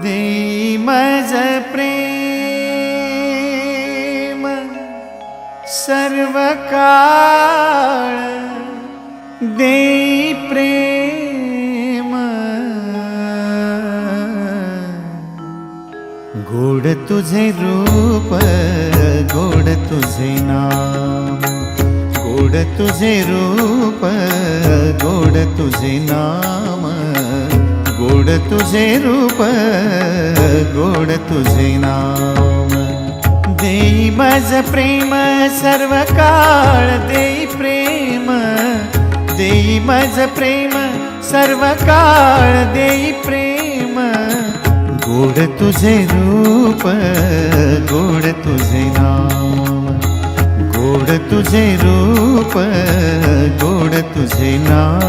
देई मज प्रेम सर्व काळ, देई प्रेम गोड तुझे रूप, गोड तुझे नाम, गोड तुझे रूप, गोड तुझे नाम, गोड तुझे रूप, गोड तुझे नाम। देई मज प्रेम सर्व काळ, देई प्रेम, देई मज प्रेम सर्व काळ, देई प्रेम गोड तुझे रूप, गोड तुझे नाम, गोड तुझे रूप, गोड तुझे नाम।